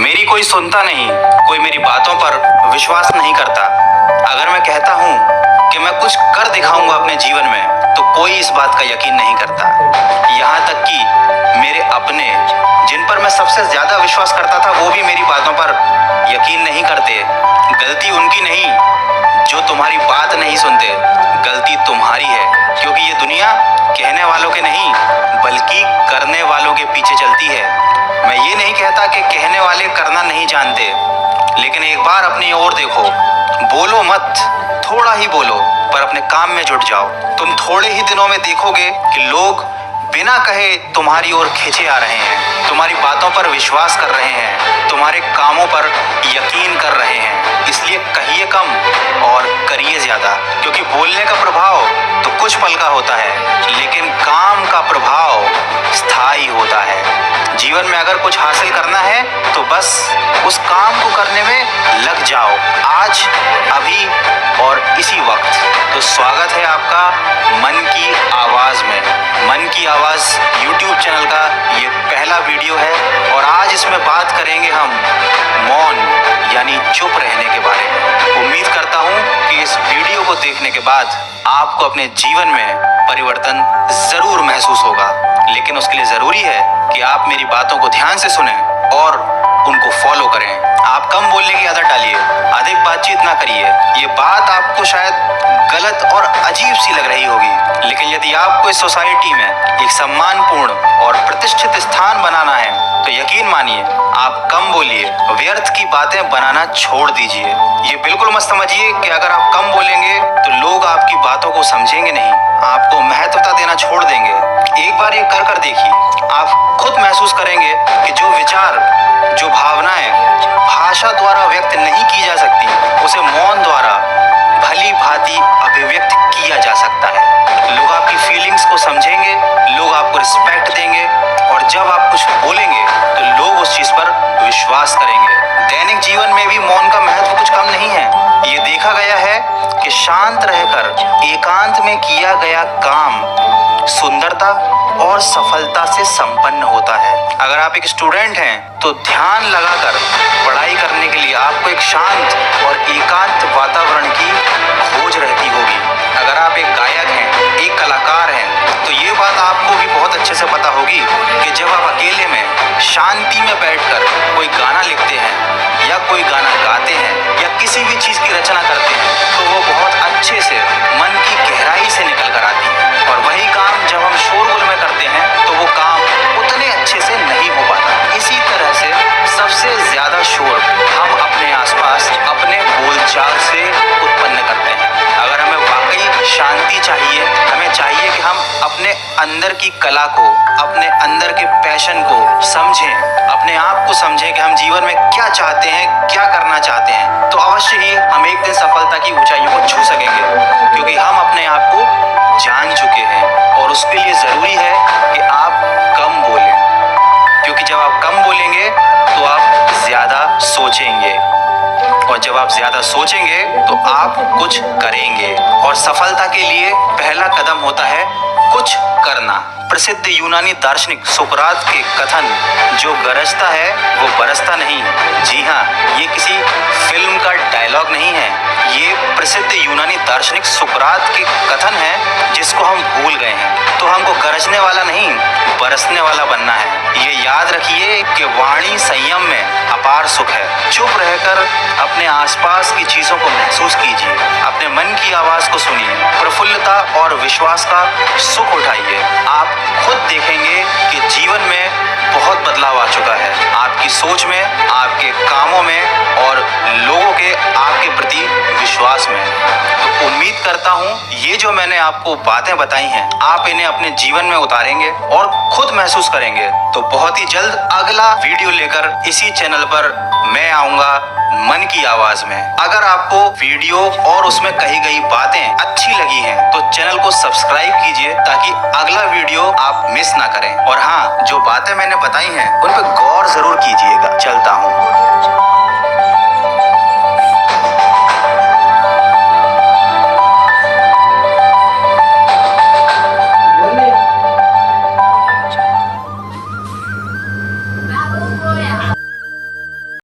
मेरी कोई सुनता नहीं, कोई मेरी बातों पर विश्वास नहीं करता। अगर मैं कहता हूँ कि मैं कुछ कर दिखाऊंगा अपने जीवन में, तो कोई इस बात का यकीन नहीं करता। यहाँ तक कि मेरे अपने, जिन पर मैं सबसे ज्यादा विश्वास करता था, वो भी मेरी बातों पर यकीन नहीं करते। गलती उनकी नहीं जो तुम्हारी बात नहीं सुनते, गलती तुम्हारी है, क्योंकि ये दुनिया कहने वालों के नहीं बल्कि करने वालों के पीछे चलती है। मैं ये नहीं कहता कि कहने वाले करना नहीं जानते, लेकिन एक बार अपनी ओर देखो। बोलो मत, थोड़ा ही बोलो, पर अपने काम में जुट जाओ। तुम थोड़े ही दिनों में देखोगे कि लोग बिना कहे तुम्हारी ओर खींचे आ रहे हैं, तुम्हारी बातों पर विश्वास कर रहे हैं, तुम्हारे कामों पर यकीन कर रहे हैं। इसलिए कहिए कम और करिए ज्यादा, क्योंकि बोलने का प्रभाव तो कुछ पल का होता है, लेकिन काम का प्रभाव स्थायी होता है। जीवन में अगर कुछ हासिल करना है तो बस उस काम को करने में लग जाओ, आज, अभी और इसी वक्त। तो स्वागत है आपका मन की आवाज में। मन की आवाज YouTube चैनल का ये पहला वीडियो है और आज इसमें बात करेंगे हम मौन यानी चुप रहने के बारे में। उम्मीद करता हूँ कि इस वीडियो को देखने के बाद आपको अपने जीवन में परिवर्तन जरूर महसूस होगा, लेकिन उसके लिए जरूरी है कि आप मेरी बातों को ध्यान से सुनें और उनको फॉलो करें। आप कम बोलने की आदत डालिए, अधिक बातचीत ना करिए। ये बात आपको शायद गलत और अजीब सी लग रही होगी, लेकिन यदि आपको इस सोसाइटी में एक सम्मानपूर्ण और प्रतिष्ठित स्थान बनाना है तो यकीन मानिए आप कम बोलिए, व्यर्थ की बातें बनाना छोड़ दीजिए। ये बिल्कुल मत समझिए कि अगर आप कम बोलेंगे तो लोग आपकी बातों को समझेंगे नहीं, आपको महत्वता देना छोड़ देंगे। एक बार ये कर देखिए, आप खुद महसूस करेंगे कि जो विचार, जो भावनाएं भाषा द्वारा व्यक्त नहीं की जा सकती, उसे मौन द्वारा भली भांति अभिव्यक्त किया जा सकता है। लोग आपकी फीलिंग्स को समझेंगे, लोग आपको रिस्पेक्ट देंगे और जब आप कुछ बोलेंगे तो लोग उस चीज पर विश्वास करेंगे। दैनिक जीवन में भी मौन का महत्व कुछ कम नहीं है। ये देखा गया है कि शांत रहकर एकांत में किया गया काम सुंदरता और सफलता से संपन्न होता है। अगर आप एक स्टूडेंट हैं तो ध्यान लगाकर पढ़ाई करने के लिए आपको एक शांत और एकांत वातावरण की खोज रहती होगी। अगर आप एक गायक हैं, एक कलाकार हैं, तो ये बात आपको भी बहुत अच्छे से पता होगी कि जब आप अकेले में शांति में बैठकर कोई गाना लिखते हैं या कोई गाना गाते हैं या किसी भी चीज की रचना करते हैं तो वो बहुत अच्छे से मन की गहराई से निकल कर आती है। और वही काम जब हम शोरगुल में करते हैं तो वो काम उतने अच्छे से नहीं हो पाता। इसी तरह से सबसे ज्यादा शोर हम अपने आसपास अपने बोलचाल से उत्पन्न करते हैं। अगर हमें वाकई शांति चाहिए, हमें चाहिए कि हम अपने अंदर की कला को, अपने अंदर के पैशन को समझें, अपने आप को समझें कि हम जीवन में क्या चाहते हैं, क्या करना चाहते हैं, तो अवश्य ही हम एक दिन सफलता की ऊंचाइयों को छू सकेंगे, क्योंकि हम अपने आप को जान चुके हैं। और उसके लिए जरूरी है कि आप कम बोलें, क्योंकि जब आप कम बोलेंगे तो आप ज्यादा सोचेंगे और जब आप ज्यादा सोचेंगे तो आप कुछ करेंगे। और सफलता के लिए पहला कदम होता है कुछ करना। प्रसिद्ध यूनानी दार्शनिक सुकरात के कथन, जो गरजता है वो बरसता नहीं। जी हाँ, ये किसी फिल्म का डायलॉग नहीं है, ये प्रसिद्ध यूनानी दार्शनिक सुकरात के कथन है जिसको हम भूल गए हैं। तो हमको गरजने वाला नहीं, बरसने वाला बनना है। ये याद रखिए कि वाणी संयम में अपार सुख है। चुप रहकर अपने आसपास की चीजों को महसूस कीजिए, अपने मन की आवाज को सुनिए, प्रफुल्लता और विश्वास का सुख उठाइए। आप खुद देखेंगे कि जीवन में बहुत बदलाव आ चुका है, आपकी सोच में, आपके कामों में और लोगों के आपके प्रति विश्वास में। तो उम्मीद करता हूँ ये जो मैंने आपको बातें बताई हैं, आप इन्हें अपने जीवन में उतारेंगे और खुद महसूस करेंगे। तो बहुत ही जल्द अगला वीडियो लेकर इसी चैनल पर मैं आऊंगा मन की आवाज में। अगर आपको वीडियो और उसमें कही गई बातें अच्छी लगी हैं तो चैनल को सब्सक्राइब कीजिए ताकि अगला वीडियो आप मिस ना करें। और हाँ, जो बातें मैंने बताई हैं उन पर गौर जरूर कीजिएगा। चलता हूँ।